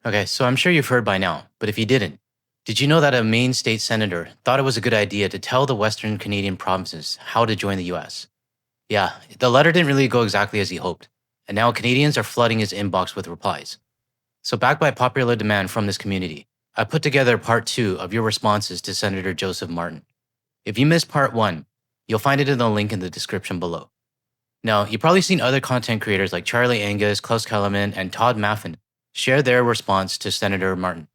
Okay, so I'm sure you've heard by now, but if you didn't, did you know that a Maine state senator thought it was a good idea to tell the Western Canadian provinces how to join the US? Yeah, the letter didn't really go exactly as he hoped, and now Canadians are flooding his inbox with replies. So, backed by popular demand from this community, I put together part two of your responses to Senator Joseph Martin. If you missed part one, you'll find it in the link in the description below. Now, you've probably seen other content creators like Charlie Angus, Klaus Kellerman, and Todd Maffin share their response to Senator Martin.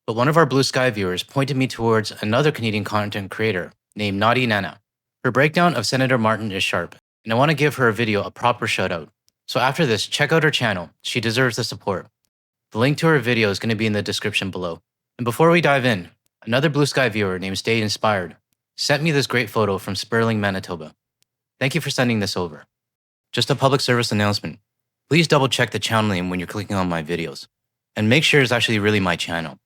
But one of our Blue Sky viewers pointed me towards another Canadian content creator named Naughty Nana. Her breakdown of Senator Martin is sharp, and I want to give her video a proper shout out. So after this, check out her channel. She deserves the support. The link to her video is going to be in the description below. And before we dive in, another Blue Sky viewer named Stay Inspired sent me this great photo from Sperling, Manitoba. Thank you for sending this over. Just a public service announcement. Please double check the channel name when you're clicking on my videos. And make sure it's actually really my channel.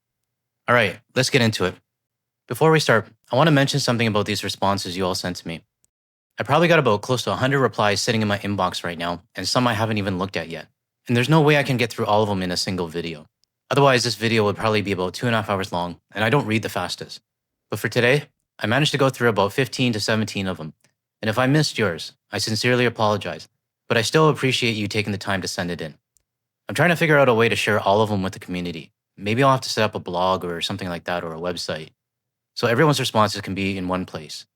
Alright, let's get into it. Before we start, I want to mention something about these responses you all sent to me. I probably got about close to 100 replies sitting in my inbox right now, and some I haven't even looked at yet. And there's no way I can get through all of them in a single video. Otherwise, this video would probably be about 2.5 hours long, and I don't read the fastest. But for today, I managed to go through about 15 to 17 of them. And if I missed yours, I sincerely apologize, but I still appreciate you taking the time to send it in. I'm trying to figure out a way to share all of them with the community. Maybe I'll have to set up a blog or something like that, or a website, so everyone's responses can be in one place.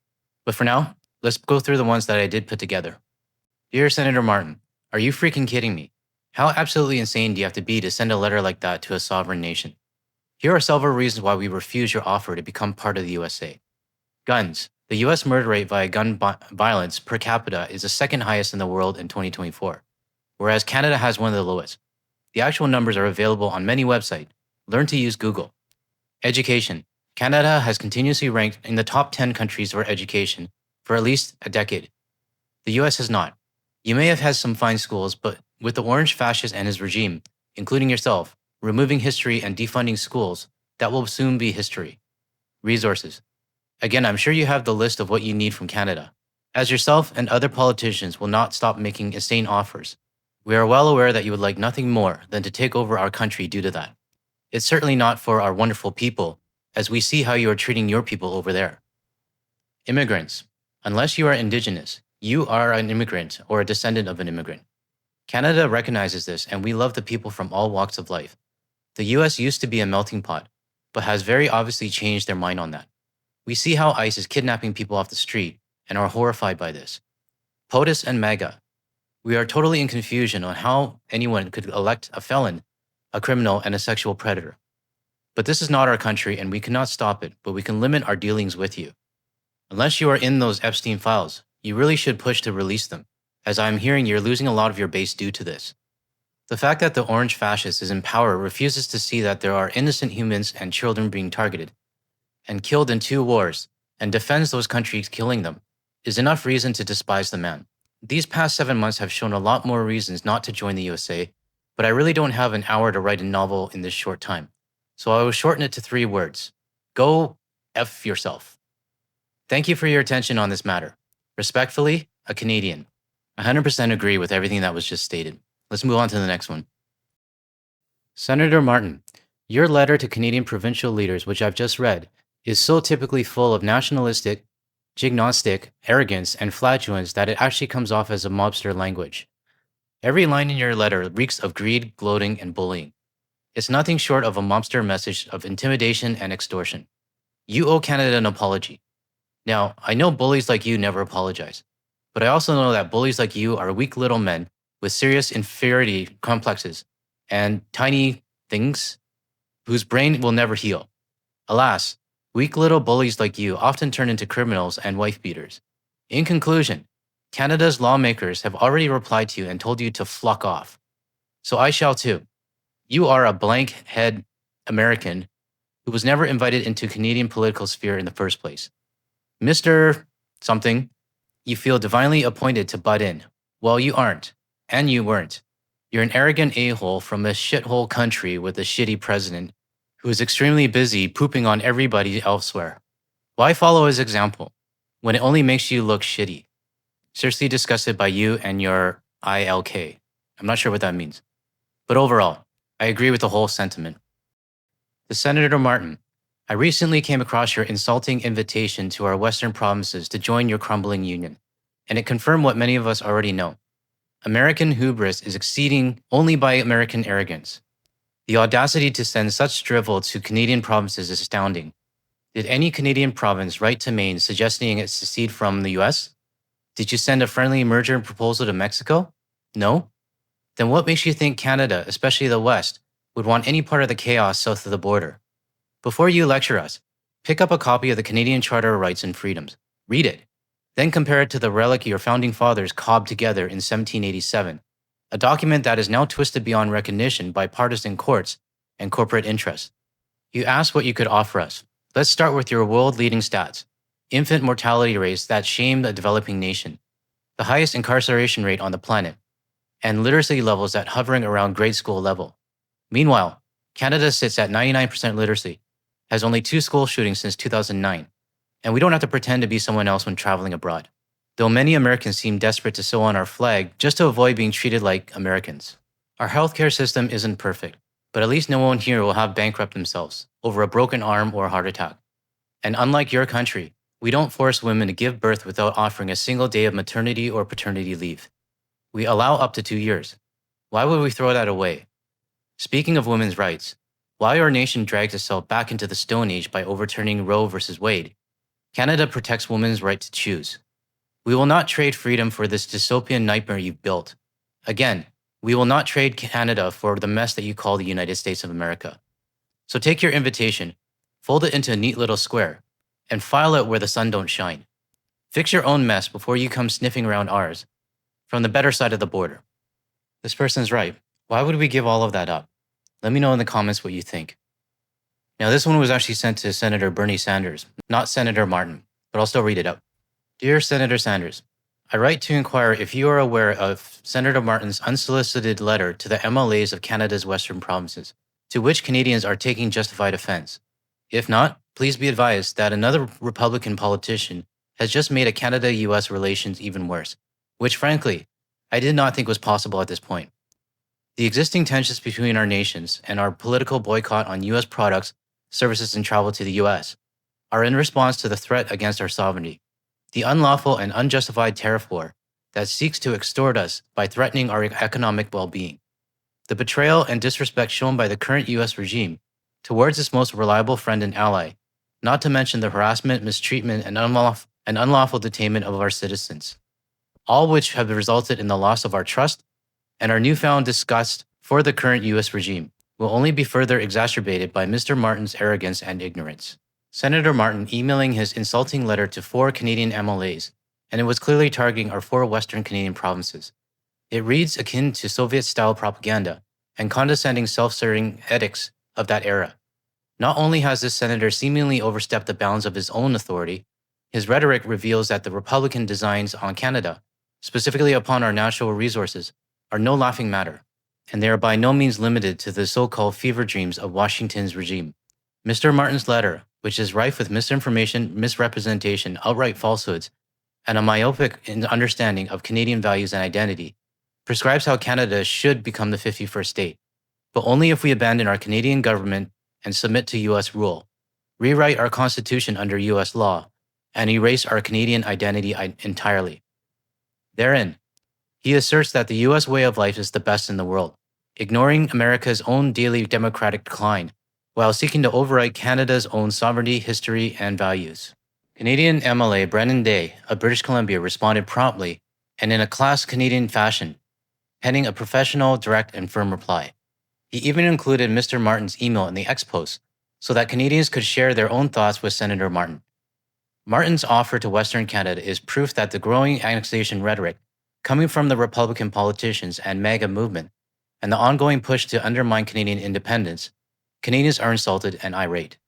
But for now, let's go through the ones that I did put together. Dear Senator Martin, are you freaking kidding me? How absolutely insane do you have to be to send a letter like that to a sovereign nation? Here are several reasons why we refuse your offer to become part of the USA. Guns. The US murder rate via gun violence per capita is the second highest in the world in 2024, whereas Canada has one of the lowest. The actual numbers are available on many websites. Learn to use Google. Education. Canada has continuously ranked in the top 10 countries for education for at least a decade. The US has not. You may have had some fine schools, but with the orange fascist and his regime, including yourself, removing history and defunding schools, that will soon be history. Resources. Again, I'm sure you have the list of what you need from Canada, as yourself and other politicians will not stop making insane offers. We are well aware that you would like nothing more than to take over our country due to that. It's certainly not for our wonderful people, as we see how you are treating your people over there. Immigrants. Unless you are Indigenous, you are an immigrant or a descendant of an immigrant. Canada recognizes this, and we love the people from all walks of life. The US used to be a melting pot, but has very obviously changed their mind on that. We see how ICE is kidnapping people off the street and are horrified by this. POTUS and MAGA. We are totally in confusion on how anyone could elect a felon, a criminal, and a sexual predator. But this is not our country, and we cannot stop it, but we can limit our dealings with you. Unless you are in those Epstein files, you really should push to release them, as I am hearing you're losing a lot of your base due to this. The fact that the orange fascist is in power refuses to see that there are innocent humans and children being targeted and killed in 2 wars, and defends those countries killing them, is enough reason to despise the man. These past 7 months have shown a lot more reasons not to join the USA, but I really don't have an hour to write a novel in this short time, so I will shorten it to 3 words. Go F yourself. Thank you for your attention on this matter. Respectfully, a Canadian. 100% agree with everything that was just stated. Let's move on to the next one. Senator Martin, your letter to Canadian provincial leaders, which I've just read, is so typically full of nationalistic, gignostic, arrogance, and flatulence that it actually comes off as a mobster language. Every line in your letter reeks of greed, gloating, and bullying. It's nothing short of a mobster message of intimidation and extortion. You owe Canada an apology. Now, I know bullies like you never apologize, but I also know that bullies like you are weak little men with serious inferiority complexes and tiny things whose brain will never heal. Alas, weak little bullies like you often turn into criminals and wife beaters. In conclusion, Canada's lawmakers have already replied to you and told you to fuck off. So I shall too. You are a blank head American who was never invited into Canadian political sphere in the first place. Mr. Something, you feel divinely appointed to butt in. Well, you aren't, and you weren't. You're an arrogant a-hole from a shithole country with a shitty president who is extremely busy pooping on everybody elsewhere. Why follow his example when it only makes you look shitty? Seriously disgusted by you and your ILK. I'm not sure what that means. But overall, I agree with the whole sentiment. To Senator Martin, I recently came across your insulting invitation to our Western provinces to join your crumbling union, and it confirmed what many of us already know. American hubris is exceeding only by American arrogance. The audacity to send such drivel to Canadian provinces is astounding. Did any Canadian province write to Maine suggesting it secede from the US? Did you send a friendly merger proposal to Mexico? No? Then what makes you think Canada, especially the West, would want any part of the chaos south of the border? Before you lecture us, pick up a copy of the Canadian Charter of Rights and Freedoms. Read it. Then compare it to the relic your founding fathers cobbed together in 1787, a document that is now twisted beyond recognition by partisan courts and corporate interests. You asked what you could offer us. Let's start with your world-leading stats. Infant mortality rates that shame a developing nation, the highest incarceration rate on the planet, and literacy levels that hovering around grade school level. Meanwhile, Canada sits at 99% literacy, has only 2 school shootings since 2009, and we don't have to pretend to be someone else when traveling abroad, though many Americans seem desperate to sew on our flag just to avoid being treated like Americans. Our healthcare system isn't perfect, but at least no one here will have bankrupt themselves over a broken arm or a heart attack. And unlike your country, we don't force women to give birth without offering a single day of maternity or paternity leave. We allow up to 2 years. Why would we throw that away? Speaking of women's rights, why our nation drags itself back into the Stone Age by overturning Roe versus Wade, Canada protects women's right to choose. We will not trade freedom for this dystopian nightmare you've built. Again, we will not trade Canada for the mess that you call the United States of America. So take your invitation, fold it into a neat little square, and file it where the sun don't shine. Fix your own mess before you come sniffing around ours, from the better side of the border. This person's right. Why would we give all of that up? Let me know in the comments what you think. Now, this one was actually sent to Senator Bernie Sanders, not Senator Martin, but I'll still read it out. Dear Senator Sanders, I write to inquire if you are aware of Senator Martin's unsolicited letter to the MLAs of Canada's Western provinces, to which Canadians are taking justified offense. If not, please be advised that another Republican politician has just made a Canada-US relations even worse, which frankly, I did not think was possible at this point. The existing tensions between our nations and our political boycott on US products, services, and travel to the US are in response to the threat against our sovereignty, the unlawful and unjustified tariff war that seeks to extort us by threatening our economic well-being, the betrayal and disrespect shown by the current US regime towards its most reliable friend and ally, not to mention the harassment, mistreatment, and unlawful detainment of our citizens, all which have resulted in the loss of our trust and our newfound disgust for the current US regime will only be further exacerbated by Mr. Martin's arrogance and ignorance. Senator Martin emailing his insulting letter to 4 Canadian MLAs, and it was clearly targeting our 4 Western Canadian provinces. It reads akin to Soviet-style propaganda and condescending self-serving edicts of that era. Not only has this senator seemingly overstepped the bounds of his own authority, his rhetoric reveals that the Republican designs on Canada, specifically upon our natural resources, are no laughing matter, and they are by no means limited to the so-called fever dreams of Washington's regime. Mr. Martin's letter, which is rife with misinformation, misrepresentation, outright falsehoods, and a myopic understanding of Canadian values and identity, prescribes how Canada should become the 51st state, but only if we abandon our Canadian government and submit to US rule, rewrite our constitution under US law, and erase our Canadian identity entirely. Therein, he asserts that the US way of life is the best in the world, ignoring America's own daily democratic decline, while seeking to overwrite Canada's own sovereignty, history, and values. Canadian MLA Brennan Day of British Columbia responded promptly and in a class Canadian fashion, penning a professional, direct, and firm reply. He even included Mr. Martin's email in the X post so that Canadians could share their own thoughts with Senator Martin. Martin's offer to Western Canada is proof that the growing annexation rhetoric coming from the Republican politicians and MAGA movement and the ongoing push to undermine Canadian independence, Canadians are insulted and irate.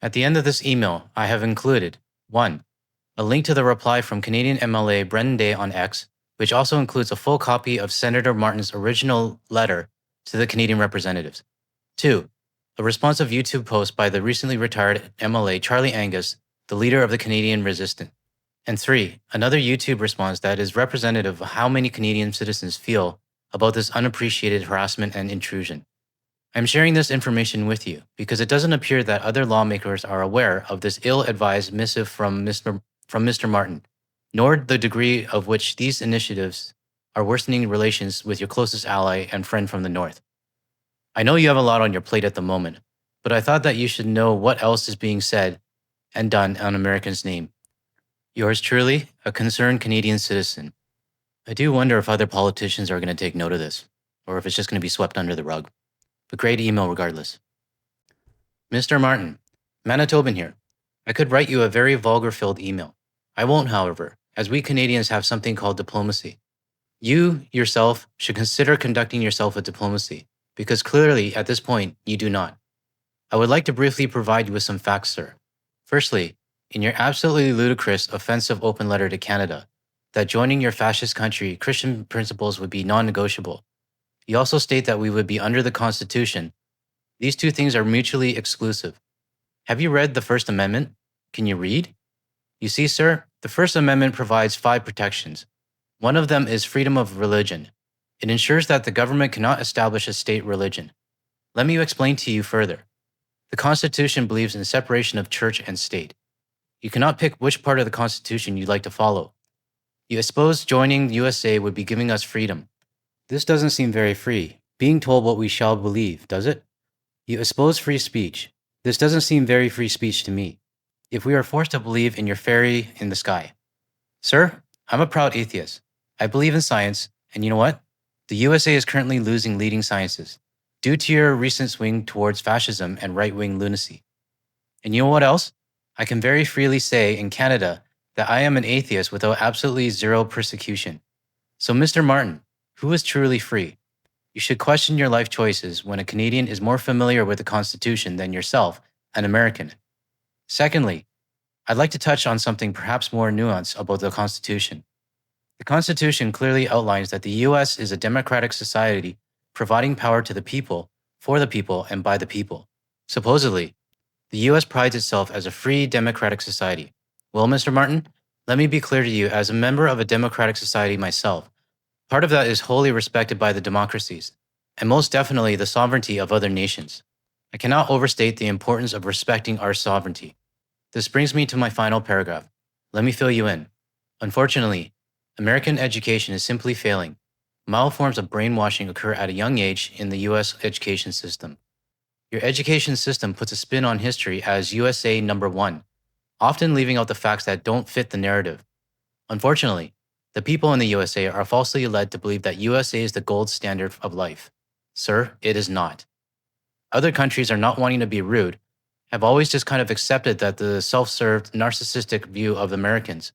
At the end of this email, I have included 1. A link to the reply from Canadian MLA Brennan Day on X, which also includes a full copy of Senator Martin's original letter to the Canadian representatives. 2. A responsive YouTube post by the recently retired MLA Charlie Angus, the leader of the Canadian Resistance. And 3. Another YouTube response that is representative of how many Canadian citizens feel about this unappreciated harassment and intrusion. I'm sharing this information with you because it doesn't appear that other lawmakers are aware of this ill-advised missive from Mr. Martin, nor the degree of which these initiatives are worsening relations with your closest ally and friend from the North. I know you have a lot on your plate at the moment, but I thought that you should know what else is being said and done on Americans' name. Yours truly, a concerned Canadian citizen. I do wonder if other politicians are going to take note of this, or if it's just going to be swept under the rug. But great email regardless. Mr. Martin, Manitoban here. I could write you a very vulgar-filled email. I won't, however, as we Canadians have something called diplomacy. You, yourself, should consider conducting yourself with diplomacy, because clearly, at this point, you do not. I would like to briefly provide you with some facts, sir. Firstly, in your absolutely ludicrous, offensive open letter to Canada, that joining your fascist country, Christian principles would be non-negotiable. You also state that we would be under the Constitution. These two things are mutually exclusive. Have you read the First Amendment? Can you read? You see, sir, the First Amendment provides 5 protections. One of them is freedom of religion. It ensures that the government cannot establish a state religion. Let me explain to you further. The Constitution believes in separation of church and state. You cannot pick which part of the Constitution you'd like to follow. You suppose joining the USA would be giving us freedom. This doesn't seem very free, being told what we shall believe, does it? You espouse free speech. This doesn't seem very free speech to me. If we are forced to believe in your fairy in the sky. Sir, I'm a proud atheist. I believe in science, and you know what? The USA is currently losing leading sciences, due to your recent swing towards fascism and right-wing lunacy. And you know what else? I can very freely say in Canada that I am an atheist without absolutely zero persecution. So Mr. Martin, who is truly free? You should question your life choices when a Canadian is more familiar with the Constitution than yourself, an American. Secondly, I'd like to touch on something perhaps more nuanced about the Constitution. The Constitution clearly outlines that the U.S. is a democratic society providing power to the people, for the people, and by the people. Supposedly, the U.S. prides itself as a free democratic society. Well, Mr. Martin, let me be clear to you as a member of a democratic society myself. Part of that is wholly respected by the democracies, and most definitely the sovereignty of other nations. I cannot overstate the importance of respecting our sovereignty. This brings me to my final paragraph. Let me fill you in. Unfortunately, American education is simply failing. Mild forms of brainwashing occur at a young age in the U.S. education system. Your education system puts a spin on history as USA number 1, often leaving out the facts that don't fit the narrative. Unfortunately, the people in the USA are falsely led to believe that USA is the gold standard of life. Sir, it is not. Other countries are not wanting to be rude, have always just kind of accepted that the self-served, narcissistic view of Americans.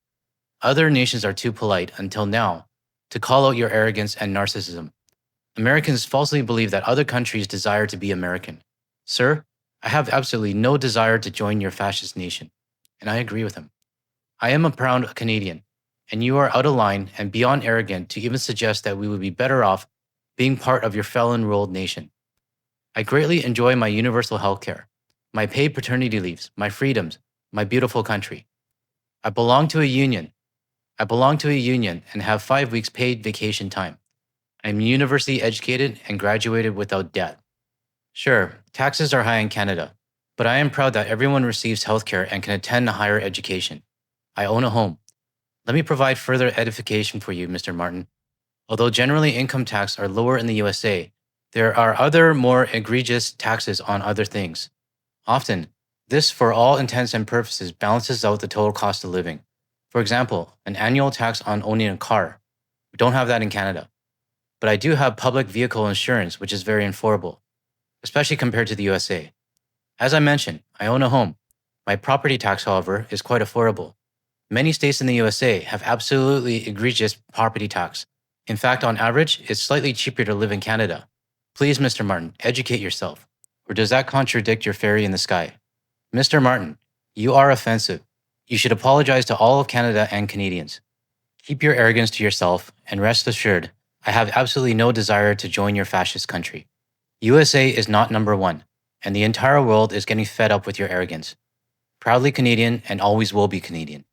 Other nations are too polite, until now, to call out your arrogance and narcissism. Americans falsely believe that other countries desire to be American. Sir, I have absolutely no desire to join your fascist nation, and I agree with him. I am a proud Canadian, and you are out of line and beyond arrogant to even suggest that we would be better off being part of your felon-ruled nation. I greatly enjoy my universal health care, my paid paternity leaves, my freedoms, my beautiful country. I belong to a union and have 5 weeks paid vacation time. I am university educated and graduated without debt. Sure, taxes are high in Canada, but I am proud that everyone receives healthcare and can attend a higher education. I own a home. Let me provide further edification for you, Mr. Martin. Although generally income tax are lower in the USA, there are other more egregious taxes on other things. Often, this for all intents and purposes balances out the total cost of living. For example, an annual tax on owning a car. We don't have that in Canada. But I do have public vehicle insurance, which is very affordable, especially compared to the USA. As I mentioned, I own a home. My property tax, however, is quite affordable. Many states in the USA have absolutely egregious property tax. In fact, on average, it's slightly cheaper to live in Canada. Please, Mr. Martin, educate yourself. Or does that contradict your fairy in the sky? Mr. Martin, you are offensive. You should apologize to all of Canada and Canadians. Keep your arrogance to yourself, and rest assured, I have absolutely no desire to join your fascist country. USA is not number 1, and the entire world is getting fed up with your arrogance. Proudly Canadian and always will be Canadian.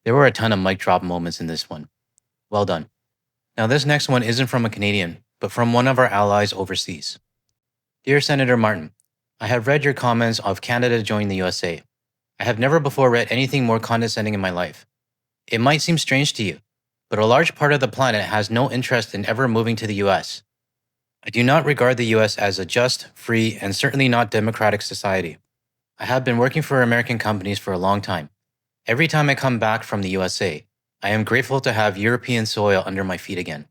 There were a ton of mic drop moments in this one. Well done. Now this next one isn't from a Canadian, but from one of our allies overseas. Dear Senator Martin, I have read your comments of Canada joining the USA. I have never before read anything more condescending in my life. It might seem strange to you, but a large part of the planet has no interest in ever moving to the US. I do not regard the US as a just, free, and certainly not democratic society. I have been working for American companies for a long time. Every time I come back from the USA, I am grateful to have European soil under my feet again.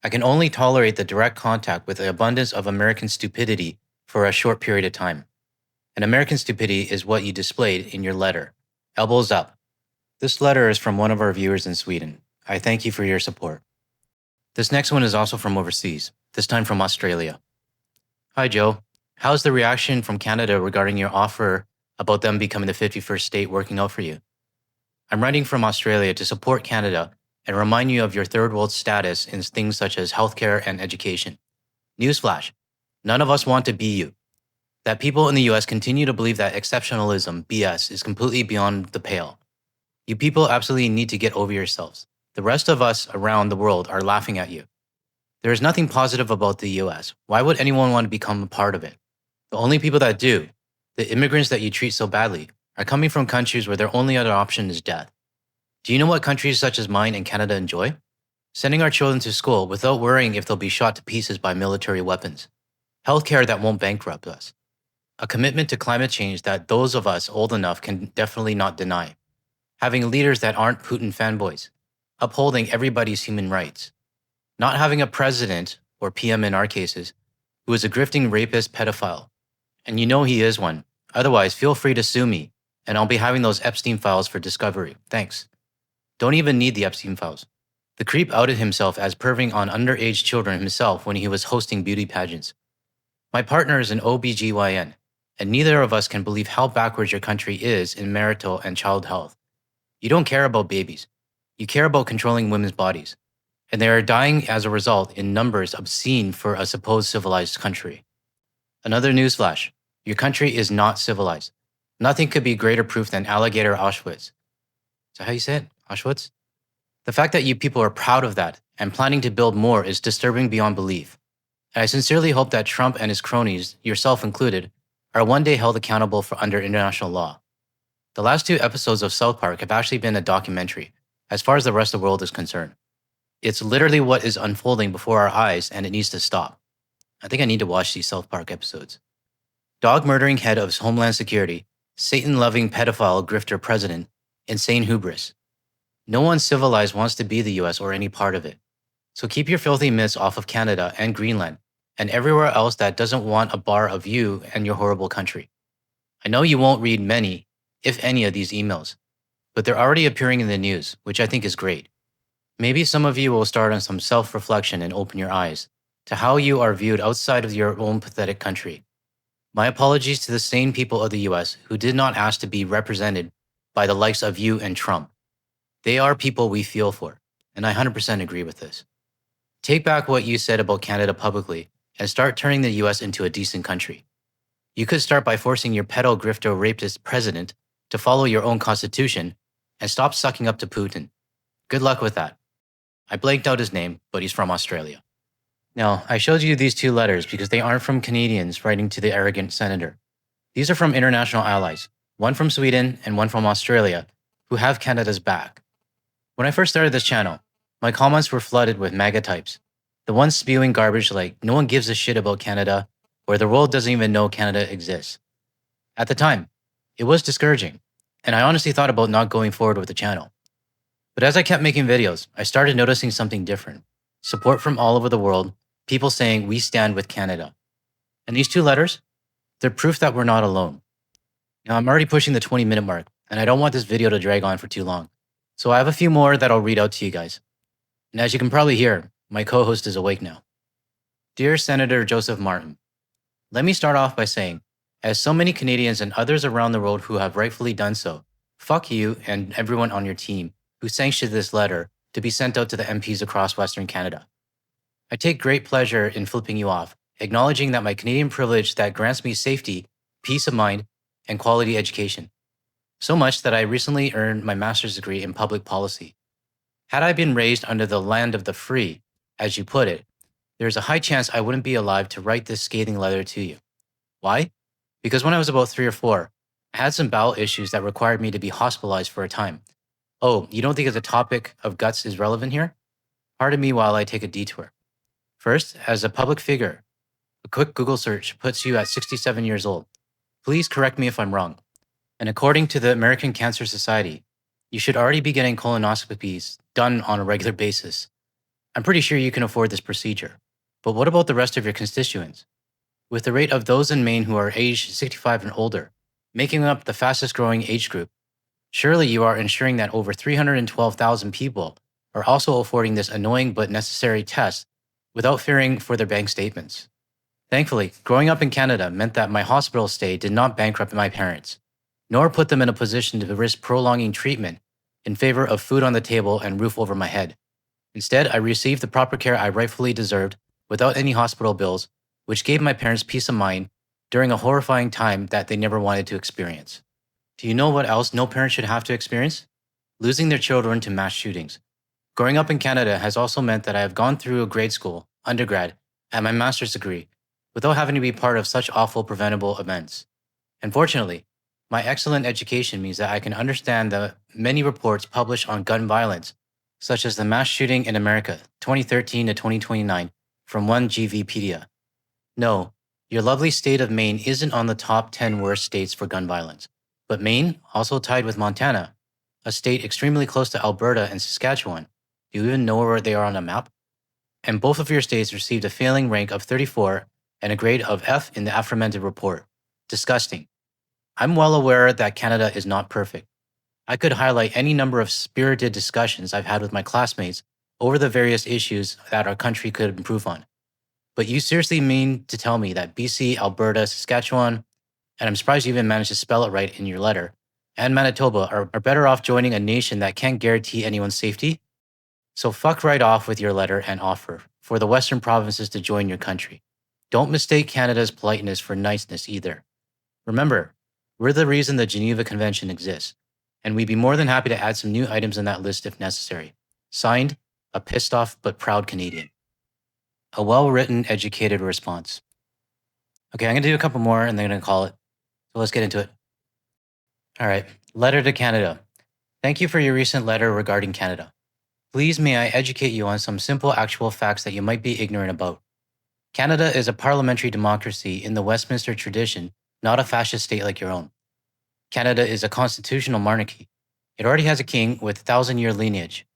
I can only tolerate the direct contact with the abundance of American stupidity for a short period of time. And American stupidity is what you displayed in your letter. Elbows up. This letter is from one of our viewers in Sweden. I thank you for your support. This next one is also from overseas, this time from Australia. Hi, Joe. How's the reaction from Canada regarding your offer about them becoming the 51st state working out for you? I'm writing from Australia to support Canada and remind you of your third world status in things such as healthcare and education. Newsflash, none of us want to be you. That people in the US continue to believe that exceptionalism, BS, is completely beyond the pale. You people absolutely need to get over yourselves. The rest of us around the world are laughing at you. There is nothing positive about the US. Why would anyone want to become a part of it? The only people that do, the immigrants that you treat so badly, are coming from countries where their only other option is death. Do you know what countries such as mine and Canada enjoy? Sending our children to school without worrying if they'll be shot to pieces by military weapons. Healthcare that won't bankrupt us. A commitment to climate change that those of us old enough can definitely not deny. Having leaders that aren't Putin fanboys. Upholding everybody's human rights. Not having a president, or PM in our cases, who is a grifting rapist pedophile. And you know he is one. Otherwise, feel free to sue me, and I'll be having those Epstein files for discovery. Thanks. Don't even need the Epstein files. The creep outed himself as perving on underage children himself when he was hosting beauty pageants. My partner is an OBGYN, and neither of us can believe how backwards your country is in marital and child health. You don't care about babies. You care about controlling women's bodies. And they are dying as a result in numbers obscene for a supposed civilized country. Another newsflash. Your country is not civilized. Nothing could be greater proof than alligator Auschwitz. Is that how you say it? Auschwitz? The fact that you people are proud of that and planning to build more is disturbing beyond belief. And I sincerely hope that Trump and his cronies, yourself included, are one day held accountable for under international law. The last 2 episodes of South Park have actually been a documentary, as far as the rest of the world is concerned. It's literally what is unfolding before our eyes, and it needs to stop. I think I need to watch these South Park episodes. Dog-murdering head of Homeland Security, Satan-loving pedophile grifter president, insane hubris. No one civilized wants to be the US or any part of it. So keep your filthy mitts off of Canada and Greenland, and everywhere else that doesn't want a bar of you and your horrible country. I know you won't read many, if any, of these emails, but they're already appearing in the news, which I think is great. Maybe some of you will start on some self-reflection and open your eyes to how you are viewed outside of your own pathetic country. My apologies to the sane people of the US who did not ask to be represented by the likes of you and Trump. They are people we feel for, and I 100% agree with this. Take back what you said about Canada publicly and start turning the US into a decent country. You could start by forcing your pedo grifter rapist president to follow your own constitution and stop sucking up to Putin. Good luck with that. I blanked out his name, but he's from Australia. Now, I showed you these 2 letters because they aren't from Canadians writing to the arrogant senator. These are from international allies, one from Sweden and one from Australia, who have Canada's back. When I first started this channel, my comments were flooded with MAGA types, the ones spewing garbage like no one gives a shit about Canada or the world doesn't even know Canada exists. At the time, it was discouraging, and I honestly thought about not going forward with the channel. But as I kept making videos, I started noticing something different. Support from all over the world, people saying we stand with Canada. And these 2 letters, they're proof that we're not alone. Now I'm already pushing the 20-minute mark, and I don't want this video to drag on for too long. So I have a few more that I'll read out to you guys. And as you can probably hear, my co-host is awake now. Dear Senator Joseph Martin, let me start off by saying, as so many Canadians and others around the world who have rightfully done so, fuck you and everyone on your team who sanctioned this letter to be sent out to the MPs across Western Canada. I take great pleasure in flipping you off, acknowledging that my Canadian privilege that grants me safety, peace of mind, and quality education. So much that I recently earned my master's degree in public policy. Had I been raised under the land of the free, as you put it, there's a high chance I wouldn't be alive to write this scathing letter to you. Why? Because when I was about 3 or 4, I had some bowel issues that required me to be hospitalized for a time. Oh, you don't think the topic of guts is relevant here? Pardon me while I take a detour. First, as a public figure, a quick Google search puts you at 67 years old. Please correct me if I'm wrong. And according to the American Cancer Society, you should already be getting colonoscopies done on a regular basis. I'm pretty sure you can afford this procedure. But what about the rest of your constituents? With the rate of those in Maine who are aged 65 and older, making up the fastest growing age group, surely you are ensuring that over 312,000 people are also affording this annoying but necessary test without fearing for their bank statements. Thankfully, growing up in Canada meant that my hospital stay did not bankrupt my parents, nor put them in a position to risk prolonging treatment in favor of food on the table and roof over my head. Instead, I received the proper care I rightfully deserved without any hospital bills, which gave my parents peace of mind during a horrifying time that they never wanted to experience. Do you know what else no parent should have to experience? Losing their children to mass shootings. Growing up in Canada has also meant that I have gone through a grade school, undergrad, and my master's degree without having to be part of such awful preventable events. Unfortunately, my excellent education means that I can understand the many reports published on gun violence, such as the mass shooting in America 2013 to 2029 from one GVpedia. No, your lovely state of Maine isn't on the top 10 worst states for gun violence, but Maine, also tied with Montana, a state extremely close to Alberta and Saskatchewan. Do you even know where they are on a map? And both of your states received a failing rank of 34 and a grade of F in the aforementioned report. Disgusting. I'm well aware that Canada is not perfect. I could highlight any number of spirited discussions I've had with my classmates over the various issues that our country could improve on. But you seriously mean to tell me that BC, Alberta, Saskatchewan, and I'm surprised you even managed to spell it right in your letter, and Manitoba are better off joining a nation that can't guarantee anyone's safety? So fuck right off with your letter and offer for the Western provinces to join your country. Don't mistake Canada's politeness for niceness either. Remember, we're the reason the Geneva Convention exists, and we'd be more than happy to add some new items in that list if necessary. Signed, a pissed off but proud Canadian. A well-written, educated response. Okay, I'm going to do a couple more and then I'm going to call it. So let's get into it. All right, letter to Canada. Thank you for your recent letter regarding Canada. Please may I educate you on some simple actual facts that you might be ignorant about. Canada is a parliamentary democracy in the Westminster tradition, not a fascist state like your own. Canada is a constitutional monarchy. It already has a king with 1,000-year lineage.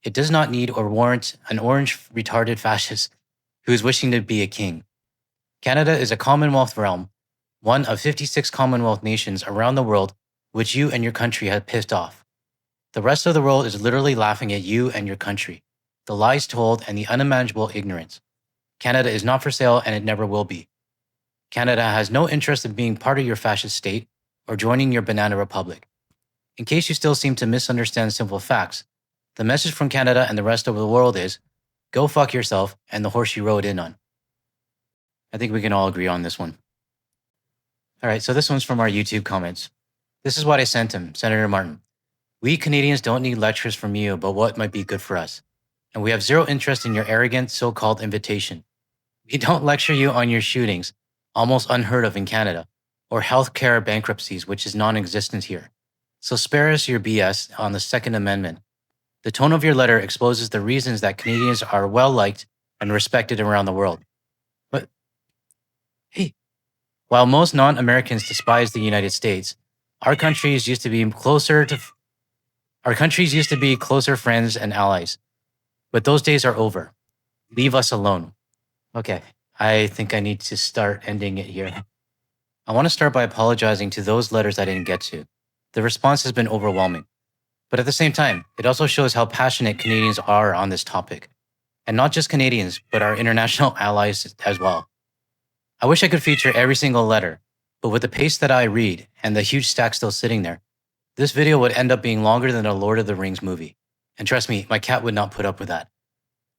It does not need or warrant an orange retarded fascist who is wishing to be a king. Canada is a Commonwealth realm, one of 56 Commonwealth nations around the world which you and your country have pissed off. The rest of the world is literally laughing at you and your country, the lies told and the unimaginable ignorance. Canada is not for sale and it never will be. Canada has no interest in being part of your fascist state or joining your banana republic. In case you still seem to misunderstand simple facts, the message from Canada and the rest of the world is, go fuck yourself and the horse you rode in on. I think we can all agree on this one. All right, so this one's from our YouTube comments. This is what I sent him, Senator Martin. We Canadians don't need lectures from you about what might be good for us, and we have zero interest in your arrogant so-called invitation. We don't lecture you on your shootings, almost unheard of in Canada, or healthcare bankruptcies, which is non-existent here. So spare us your BS on the Second Amendment. The tone of your letter exposes the reasons that Canadians are well-liked and respected around the world. But, hey, while most non-Americans despise the United States, our countries used to be closer friends and allies. But those days are over. Leave us alone. Okay, I think I need to start ending it here. I want to start by apologizing to those letters I didn't get to. The response has been overwhelming. But at the same time, it also shows how passionate Canadians are on this topic. And not just Canadians, but our international allies as well. I wish I could feature every single letter, but with the pace that I read and the huge stack still sitting there, this video would end up being longer than a Lord of the Rings movie. And trust me, my cat would not put up with that.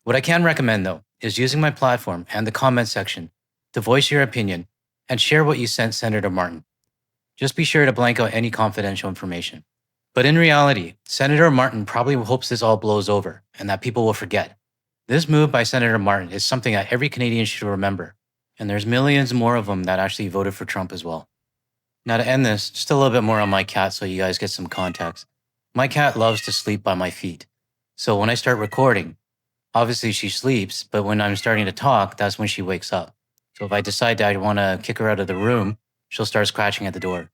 What I can recommend, though, is using my platform and the comment section to voice your opinion and share what you sent Senator Martin. Just be sure to blank out any confidential information. But in reality, Senator Martin probably hopes this all blows over and that people will forget. This move by Senator Martin is something that every Canadian should remember, and there's millions more of them that actually voted for Trump as well. Now, to end this, just a little bit more on my cat so you guys get some context. My cat loves to sleep by my feet. So when I start recording, obviously she sleeps, but when I'm starting to talk, that's when she wakes up. So if I decide that I want to kick her out of the room, she'll start scratching at the door.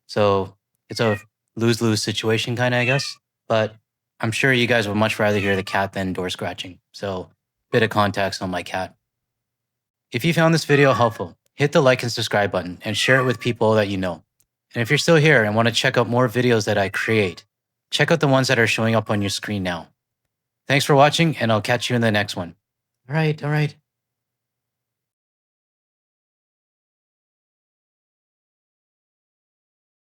So it's a lose-lose situation kind of, I guess. But I'm sure you guys would much rather hear the cat than door scratching. So bit of context on my cat. If you found this video helpful, hit the like and subscribe button and share it with people that you know. And if you're still here and want to check out more videos that I create, check out the ones that are showing up on your screen now. Thanks for watching, and I'll catch you in the next one. All right.